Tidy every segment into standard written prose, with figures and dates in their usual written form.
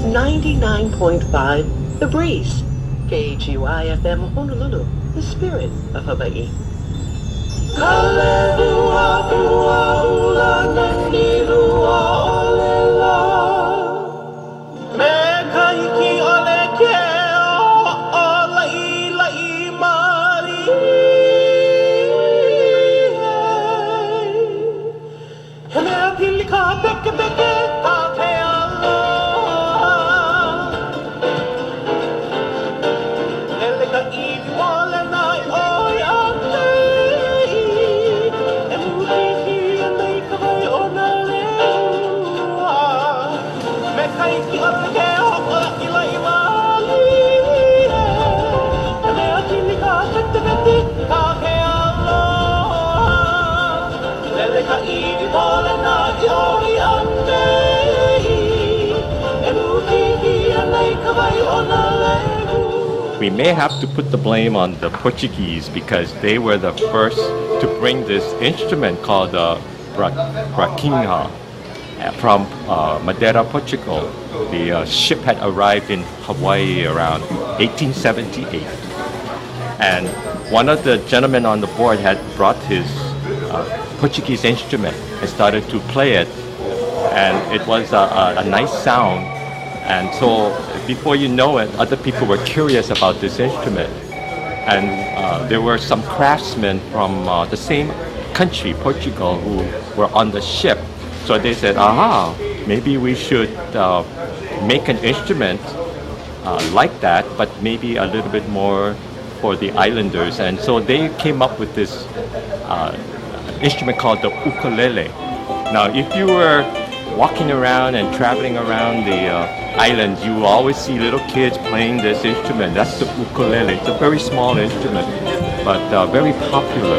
99.5 The Breeze. KHUI-FM Honolulu, the spirit of Hawaii. We may have to put the blame on the Portuguese because they were the first to bring this instrument called the braquinha from Madeira, Portugal. The ship had arrived in Hawaii around 1878. And one of the gentlemen on the board had brought his Portuguese instrument and started to play it. And it was a nice sound. And so before you know it, other people were curious about this instrument. And there were some craftsmen from the same country, Portugal, who were on the ship. So they said, maybe we should make an instrument like that, but maybe a little bit more for the islanders. And so they came up with this instrument called the ukulele. Now, if you were walking around and traveling around the island, you will always see little kids playing this instrument. That's the ukulele. It's a very small instrument, but very popular.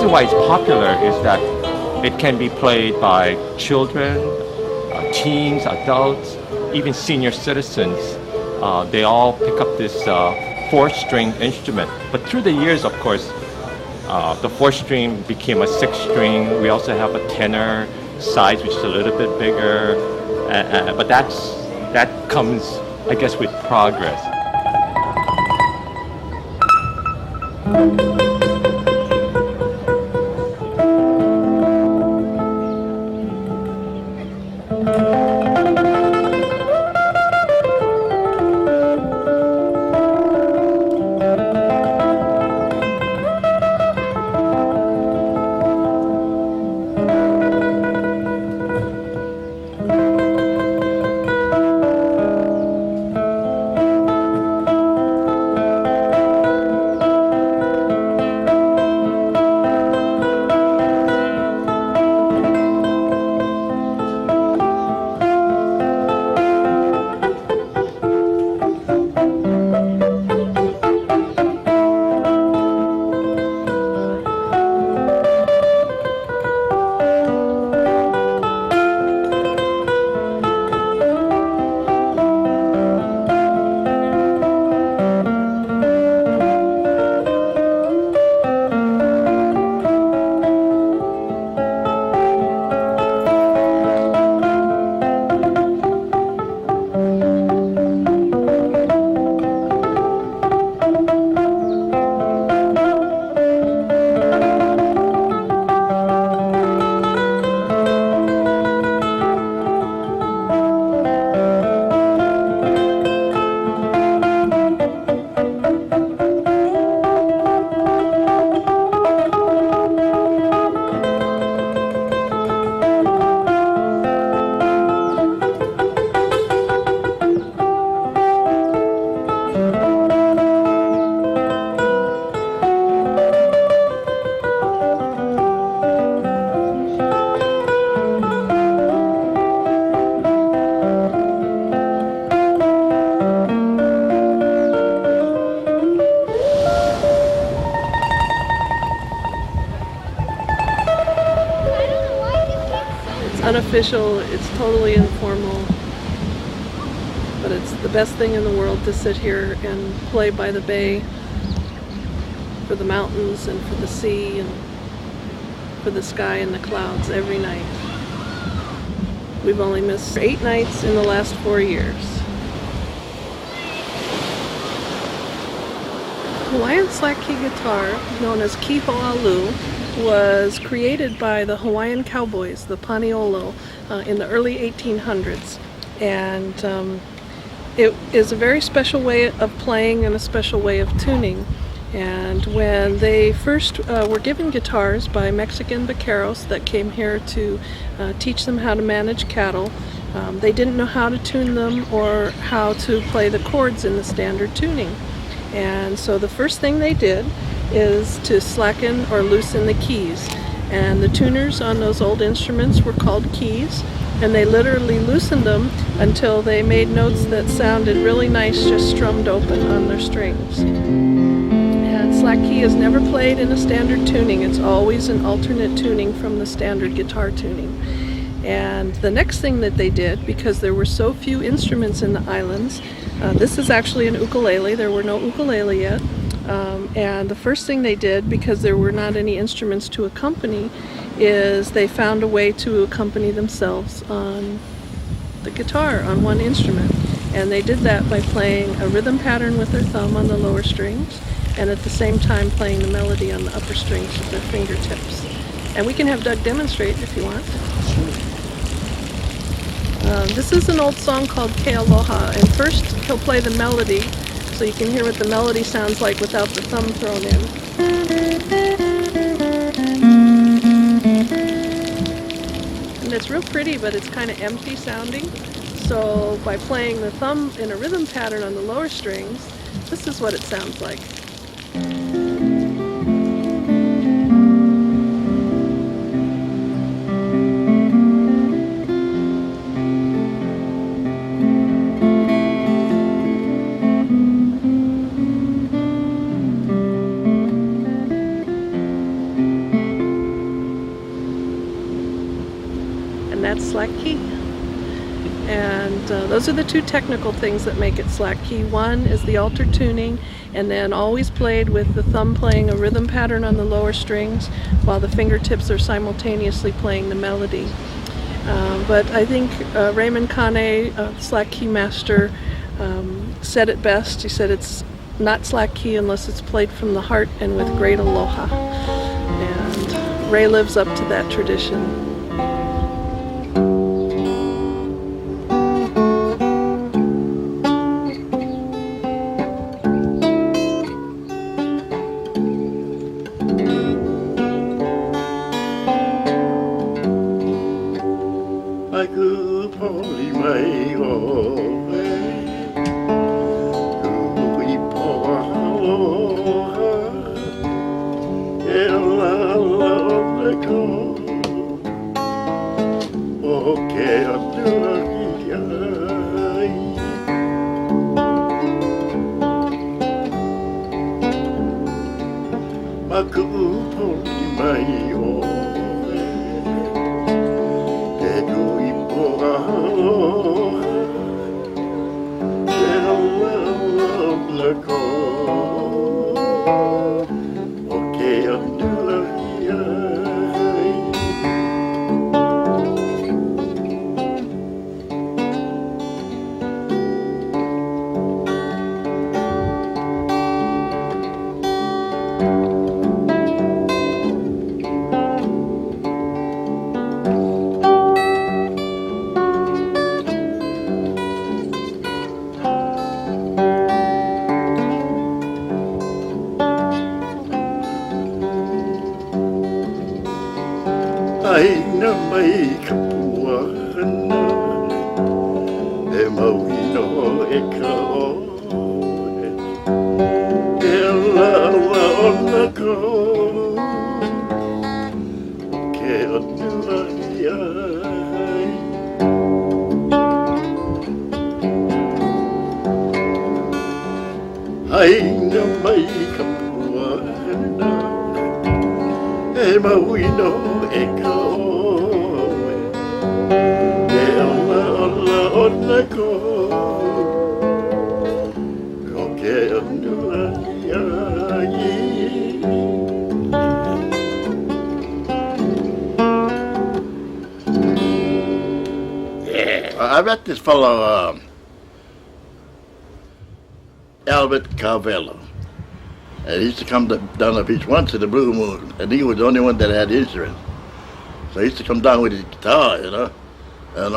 Why it's popular is that it can be played by children, teens, adults, even senior citizens. They all pick up this 4-string instrument. But through the years, of course, the 4-string became a 6-string. We also have a tenor size, which is a little bit bigger. But that comes, I guess, with progress. official, it's totally informal, but it's the best thing in the world to sit here and play by the bay for the mountains and for the sea and for the sky and the clouds every night. We've only missed 8 nights in the last 4 years. Hawaiian slack key guitar, known as kiho'alu, was created by the Hawaiian cowboys, the Paniolo, in the early 1800s. And it is a very special way of playing and a special way of tuning. And when they first were given guitars by Mexican vaqueros that came here to teach them how to manage cattle, they didn't know how to tune them or how to play the chords in the standard tuning. And so the first thing they did is to slacken or loosen the keys. And the tuners on those old instruments were called keys, and they literally loosened them until they made notes that sounded really nice just strummed open on their strings. And slack key is never played in a standard tuning. It's always an alternate tuning from the standard guitar tuning. And the next thing that they did, because there were so few instruments in the islands, this is actually an ukulele. There were no ukulele yet. And the first thing they did, because there were not any instruments to accompany, is they found a way to accompany themselves on the guitar, on one instrument. And they did that by playing a rhythm pattern with their thumb on the lower strings, and at the same time playing the melody on the upper strings with their fingertips. And we can have Doug demonstrate if you want. This is an old song called Aloha, and first he'll play the melody so you can hear what the melody sounds like without the thumb thrown in. And it's real pretty, but it's kind of empty sounding. So by playing the thumb in a rhythm pattern on the lower strings, this is what it sounds like. And that's slack key. And those are the two technical things that make it slack key. One is the alter tuning, and then always played with the thumb playing a rhythm pattern on the lower strings while the fingertips are simultaneously playing the melody. But I think Raymond Kane, slack key master, said it best. He said it's not slack key unless it's played from the heart and with great aloha. And Ray lives up to that tradition. Aina mai ka puana e maui no e ka oe e la la o na ko ke atua ai Aina mai ka puana e maui no e ka oe I met this fellow, Albert Carvello. And he used to come down the beach once in the blue moon, and he was the only one that had insurance. So he used to come down with his guitar, you know. And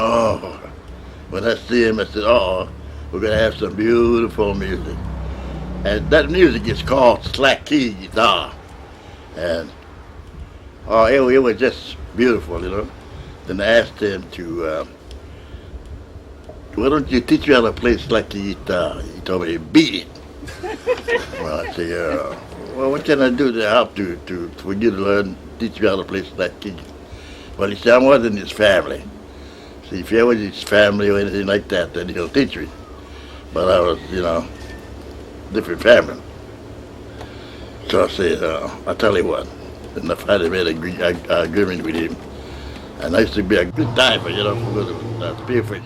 when I see him, I said, we're going to have some beautiful music. And that music is called slack key guitar. And it was just beautiful, you know. Then I asked him to, why don't you teach me how to play slack key guitar? He told me, beat it. Well, I said, well, what can I do to help for you to learn, teach me how to play slack key? Well, he said, I wasn't his family. See, if I was his family or anything like that, then he'll teach me. But I was, different family. So I said, I'll tell you what. And I finally made an agreement with him. And I used to be a good diver, for spearfishing.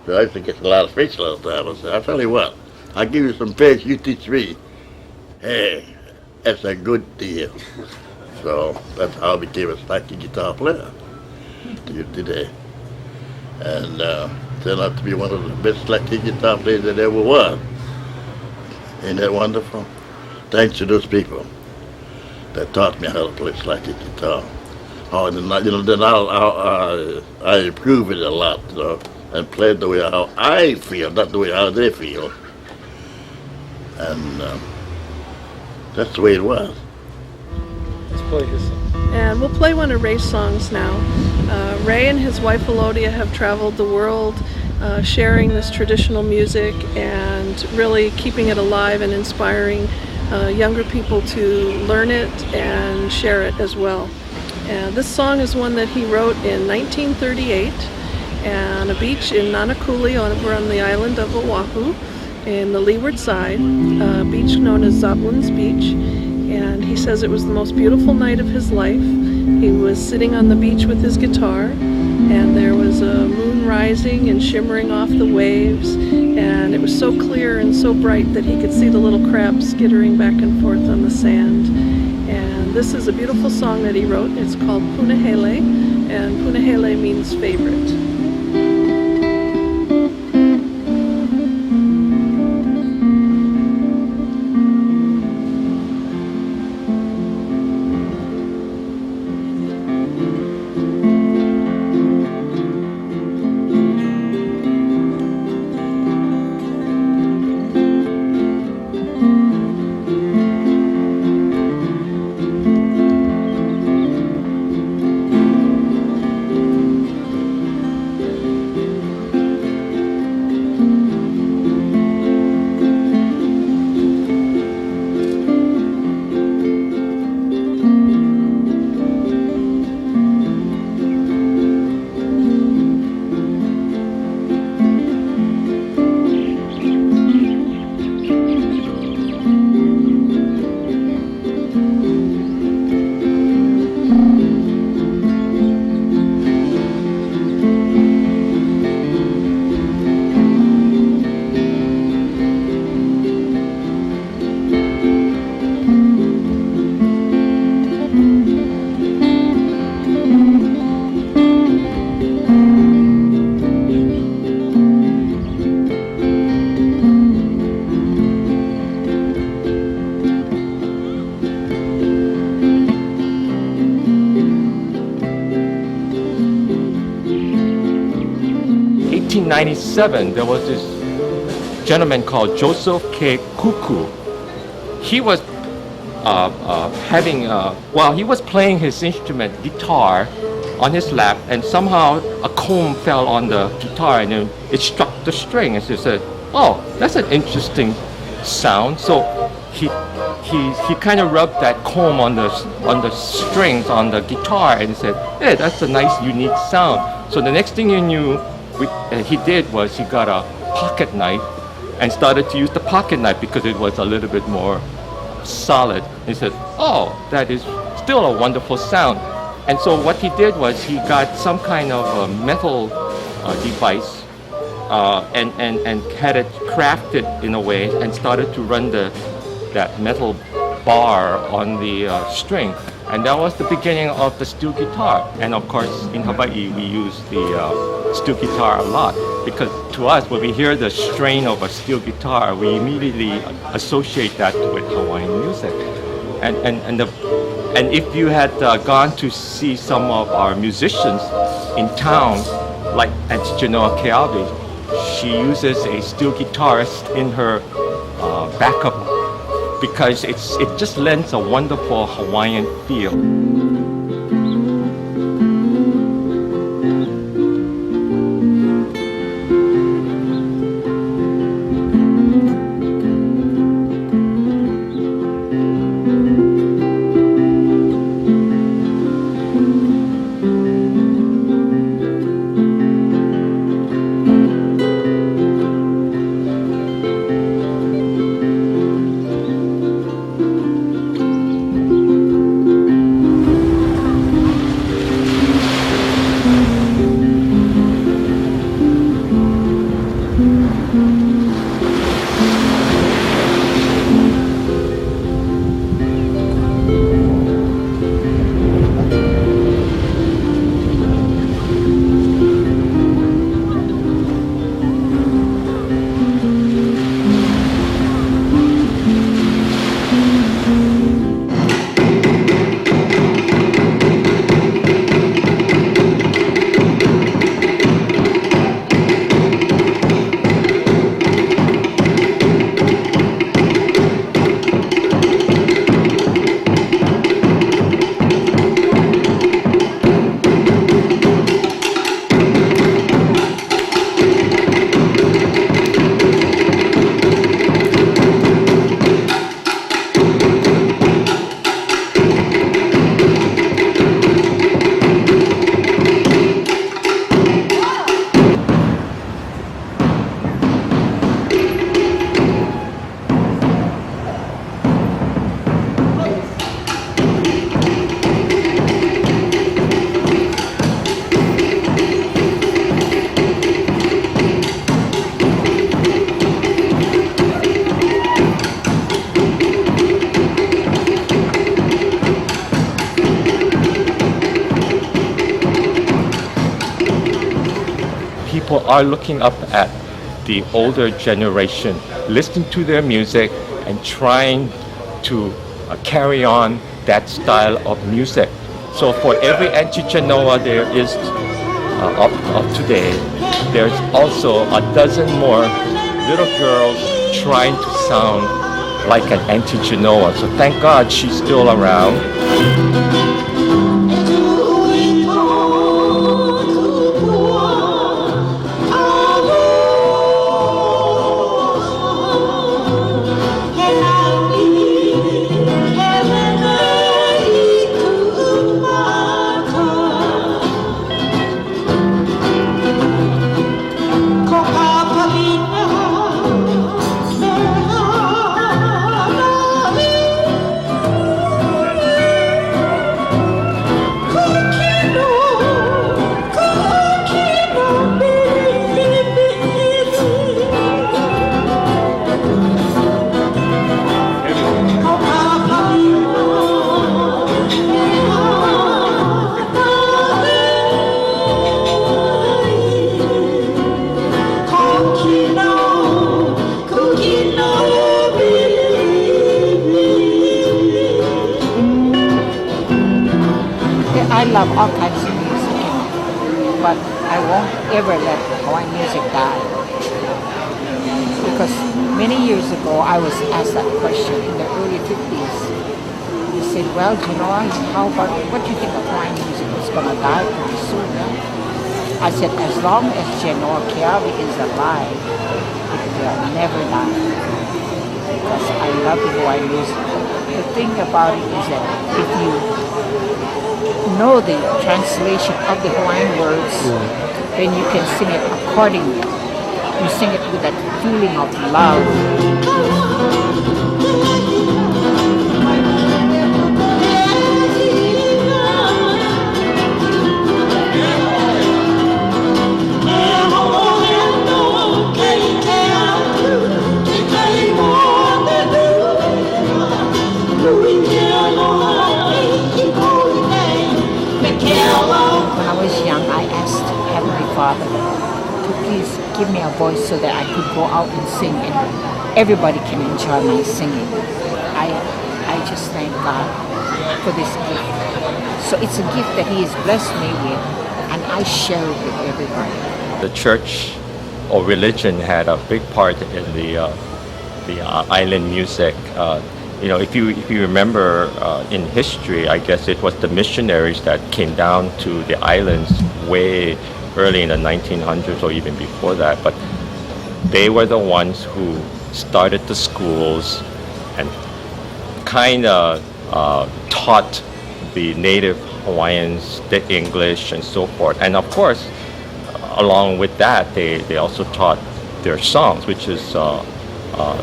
So I used to catch a lot of fish all the time. I said, I'll tell you what. I'll give you some fish, you teach me. Hey, that's a good deal. So that's how I became a slacky guitar player today. And turned out to be one of the best slacky guitar players that ever was. Ain't that wonderful? Thanks to those people that taught me how to play slacky guitar. Then I improved it a lot, and played the way how I feel, not the way how they feel. And that's the way it was. Let's play his song. And we'll play one of Ray's songs now. Ray and his wife Aloha have traveled the world sharing this traditional music and really keeping it alive and inspiring younger people to learn it and share it as well. And this song is one that he wrote in 1938 on a beach in Nanakuli over on the island of Oahu in the leeward side, a beach known as Zatwin's Beach. And he says it was the most beautiful night of his life. He was sitting on the beach with his guitar, and there was a moon rising and shimmering off the waves, and it was so clear and so bright that he could see the little crabs skittering back and forth on the sand. And this is a beautiful song that he wrote. It's called Punahele, and Punahele means favorite. In 1897, there was this gentleman called Joseph K. Kuku. He was he was playing his instrument, guitar, on his lap, and somehow a comb fell on the guitar and it struck the string. And he said, "Oh, that's an interesting sound." So he kind of rubbed that comb on the strings on the guitar and he said, "Hey, that's a nice, unique sound." So the next thing you knew, he did was he got a pocket knife and started to use the pocket knife because it was a little bit more solid. He said, "Oh, that is still a wonderful sound." And so what he did was he got some kind of a metal device and had it crafted in a way and started to run that metal bar on the string. And that was the beginning of the steel guitar. And of course, in Hawaii, we use the steel guitar a lot because to us, when we hear the strain of a steel guitar, we immediately associate that with Hawaiian music. And if you had gone to see some of our musicians in town, like Auntie Genoa Keawe, she uses a steel guitarist in her backup because it just lends a wonderful Hawaiian feel. People are looking up at the older generation, listening to their music and trying to carry on that style of music. So for every Auntie Genoa there is of today, there's also a dozen more little girls trying to sound like an Auntie Genoa. So thank God she's still around. I love all kinds of music, but I won't ever let Hawaiian music die. Because many years ago, I was asked that question in the early 50s. They said, well, how about, what do you think of Hawaiian music? It's going to die pretty soon, yeah? I said, as long as Genoa Keawe is alive, it will never die. Because I love the Hawaiian music. The thing about it is that if you know the translation of the Hawaiian words, then you can sing it accordingly. You sing it with that feeling of love. Aloha. could please give me a voice so that I could go out and sing and everybody can enjoy my singing. I just thank God for this gift. So it's a gift that He has blessed me with, and I share it with everybody. The church or religion had a big part in the island music. If you remember in history, I guess it was the missionaries that came down to the islands way early in the 1900s or even before that. But they were the ones who started the schools and kind of taught the native Hawaiians the English and so forth. And of course, along with that, they also taught their songs, which is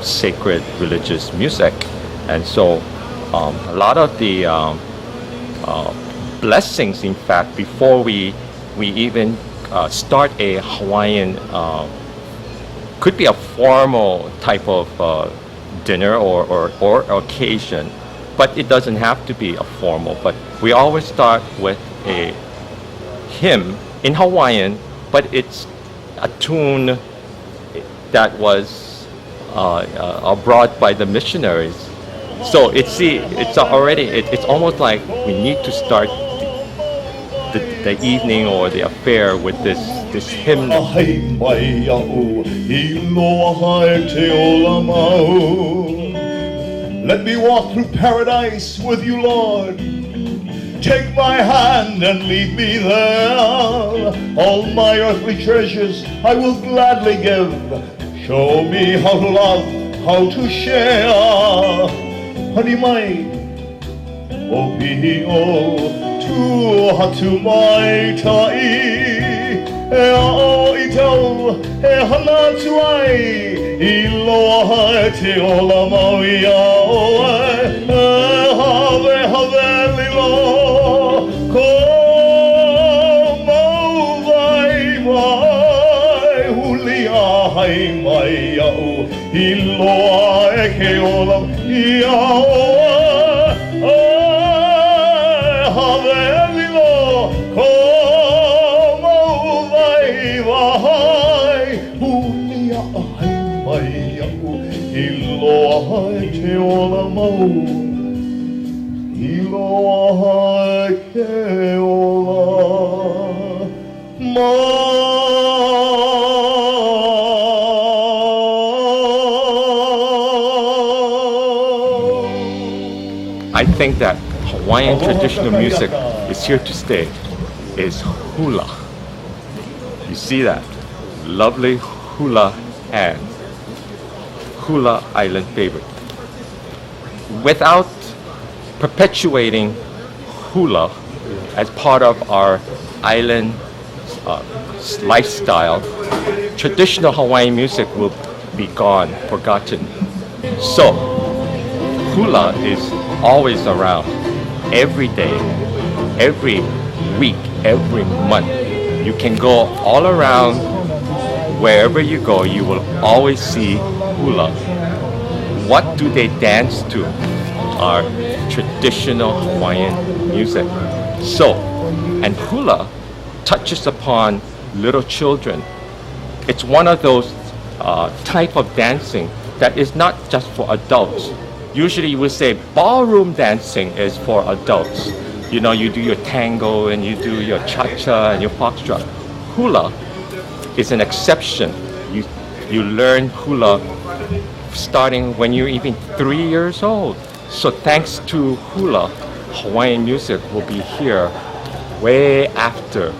sacred religious music. And so a lot of the blessings, in fact, before we even start a Hawaiian, could be a formal type of dinner or occasion, but it doesn't have to be a formal. But we always start with a hymn in Hawaiian, but it's a tune that was brought by the missionaries. So it's almost like we need to start the evening or the affair with this hymn. Let me walk through paradise with you, Lord. Take my hand and lead me there. All my earthly treasures I will gladly give. Show me how to love, how to share. Honey mai, o pihi o tu hatu mai tai. E ao I tau, e hana tu ai. I loa e te ola maui au have lilo. Ko mau vai mai, huli a hai mai au. I loa e ke ola I au have lilo. Ko mau vai vai, huli a hai mai au. I loa e te ola mau. I loa e ke ola mau. I think that Hawaiian traditional music is here to stay, is hula. You see that? Lovely hula hands. Hula island favorite. Without perpetuating hula as part of our island lifestyle, traditional Hawaiian music will be gone, forgotten. So, hula is always around, every day, every week, every month. You can go all around, wherever you go, you will always see hula. What do they dance to? Our traditional Hawaiian music. So, and hula touches upon little children. It's one of those type of dancing that is not just for adults. Usually we say ballroom dancing is for adults. You know, you do your tango and you do your cha-cha and your foxtrot. Hula is an exception. You learn hula starting when you're even 3 years old. So thanks to hula, Hawaiian music will be here way after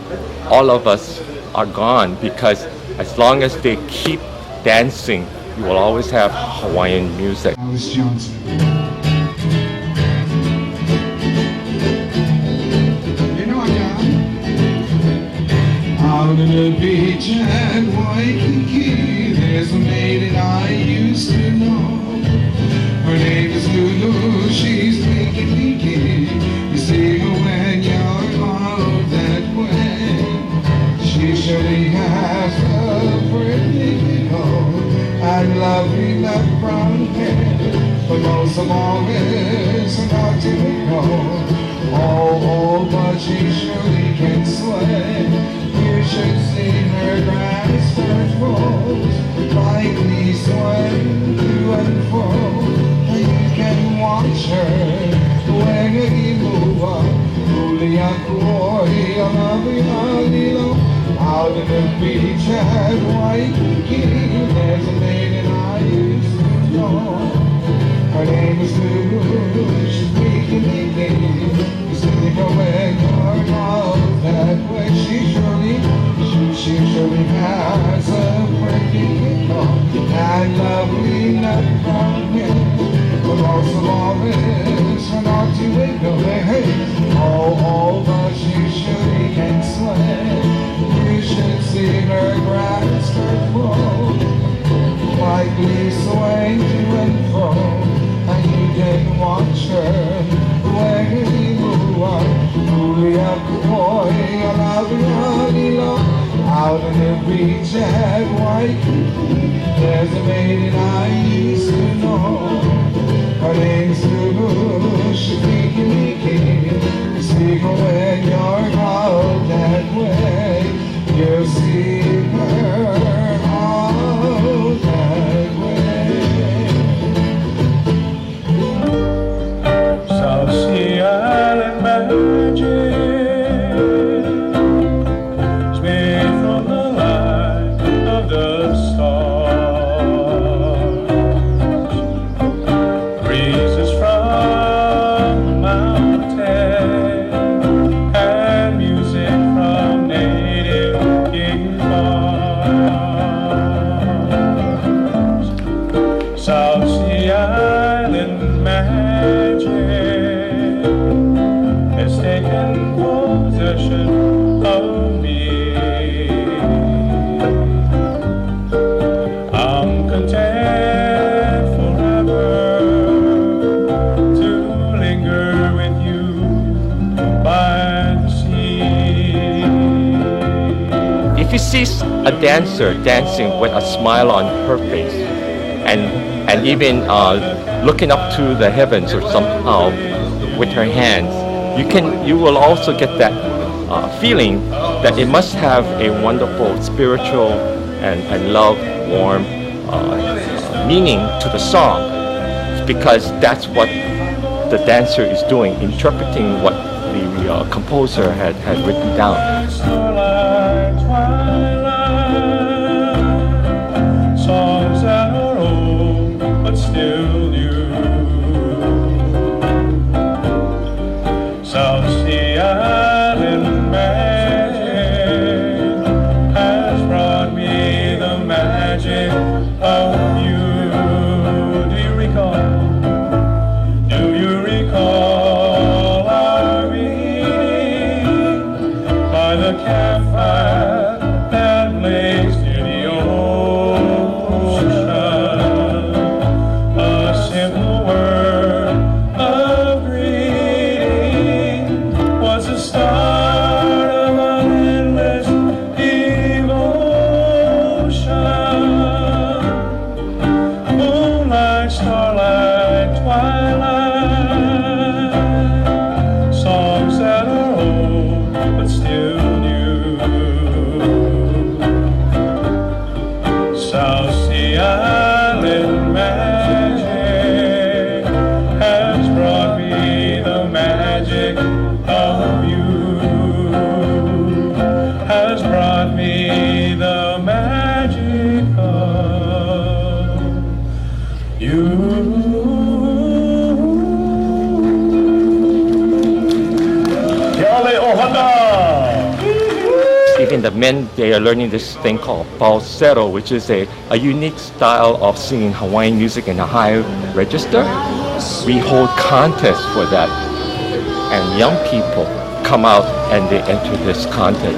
all of us are gone, because as long as they keep dancing, you will always have Hawaiian music. Alice Johnson. You know what, John? Out on the beach at Waikiki, there's a maid that I used to know. Her name is Lulu, she's leaky. You see her when you're out that way. She surely has a pretty figure and lovely that brown hair, but most of all is not to know. Oh, but she surely can slay. You should see her grandstand. wish for not to wiggle it. Oh, but you shake and sway. You should see her grass her flow, lightly swaying to and fro, and you can watch her when you move on. Moving up the boy, out in the beach at Waikiki, there's a maiden I used to know. Her name's Lulu, she's making me king. Speak when you're out that way, you'll see her out that way. South Sea Island magic is made from the light of the stars. Breezes from the mountain and music from native guitars. South Sea Island magic has taken possession of me. I'm content forever to linger with you by the sea. If you see a dancer dancing with a smile on her face, and even looking up to the heavens or somehow with her hands, you will also get that feeling that it must have a wonderful spiritual and love, warm meaning to the song, because that's what the dancer is doing, interpreting what the composer had written down. Starlight, twilight, songs that are old but still new. South Sea Island magic has brought me the magic of you. Do you recall? Do you recall our meeting by the campfire that blazed near the ocean? A simple word of greeting was the start of an endless devotion. Moonlight, starlight, twilight, songs that are old but still new. South Sea Island magic has brought me the magic of you. Has brought me the magic of you. Even the men, they are learning this thing called falsetto, which is a unique style of singing Hawaiian music in a high register. We hold contests for that, and young people come out and they enter this contest.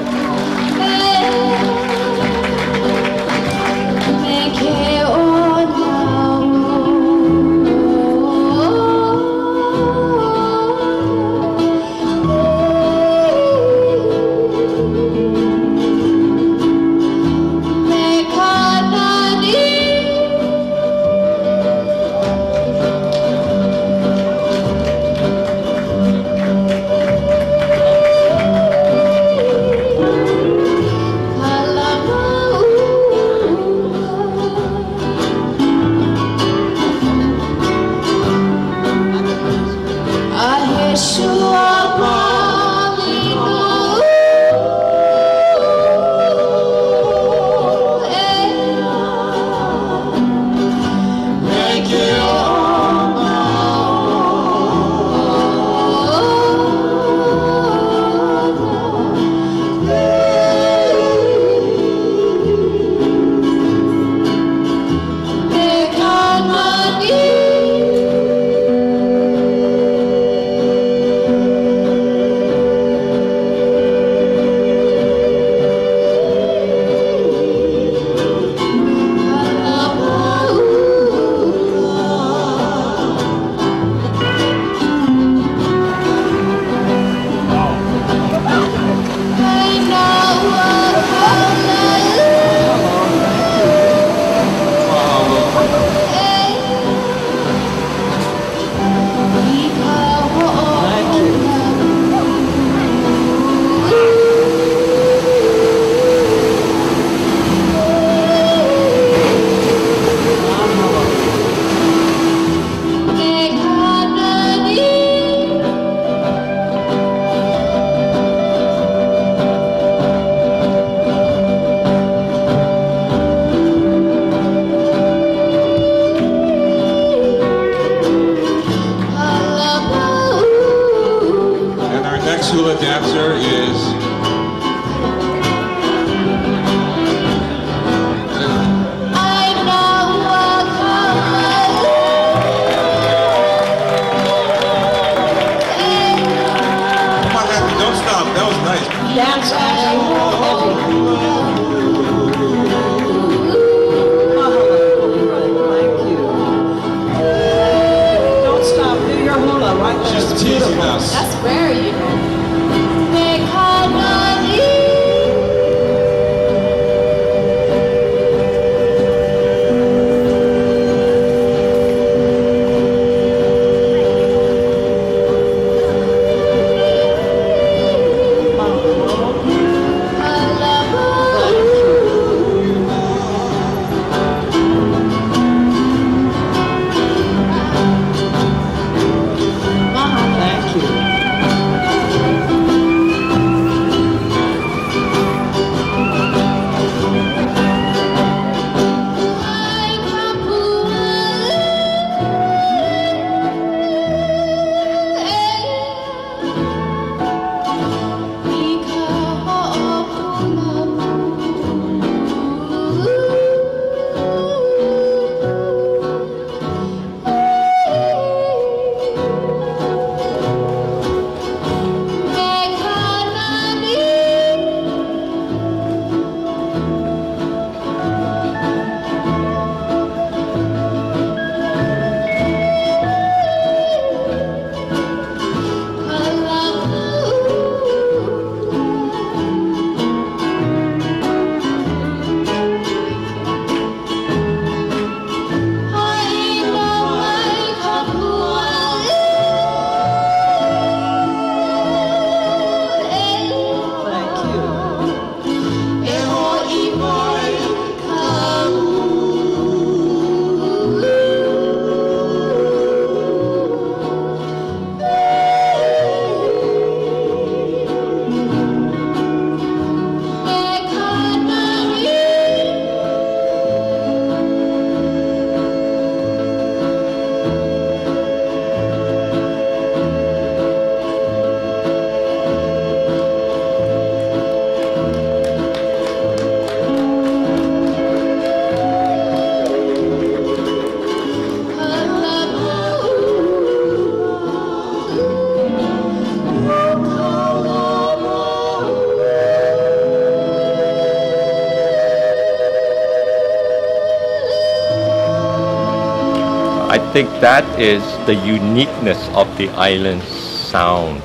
think that is the uniqueness of the island's sound.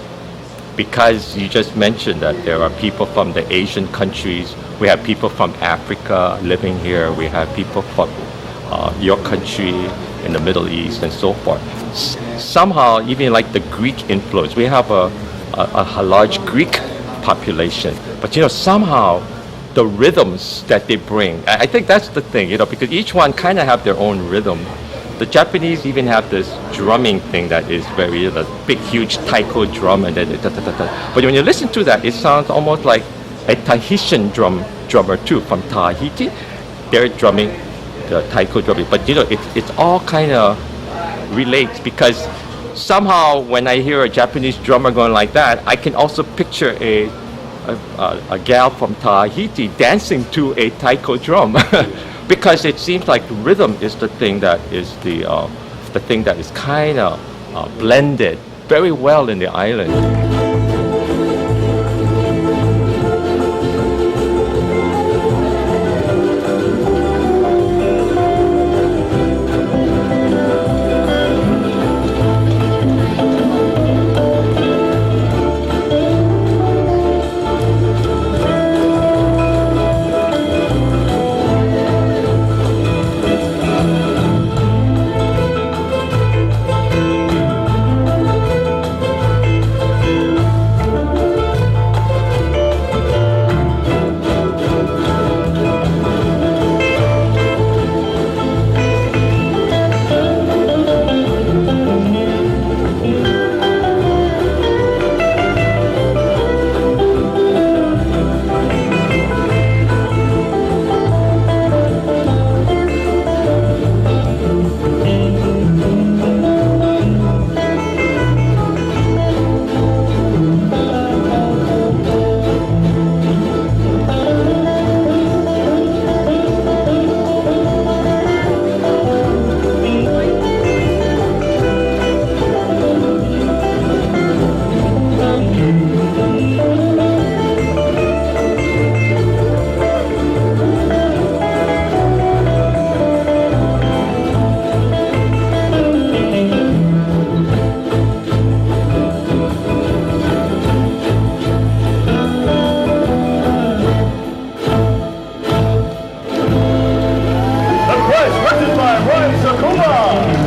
Because you just mentioned that there are people from the Asian countries, we have people from Africa living here, we have people from your country in the Middle East and so forth. Somehow, even like the Greek influence, we have a large Greek population, but somehow the rhythms that they bring, I think that's the thing, because each one kind of have their own rhythm. The Japanese even have this drumming thing that is very the big, huge taiko drum, and then but when you listen to that, it sounds almost like a Tahitian drummer too from Tahiti. They're drumming the taiko drumming, but it's all kind of relates because somehow when I hear a Japanese drummer going like that, I can also picture a gal from Tahiti dancing to a taiko drum. Because it seems like rhythm is the thing that is the thing that is kind of blended very well in the island. The prize written by Roy Sakuma.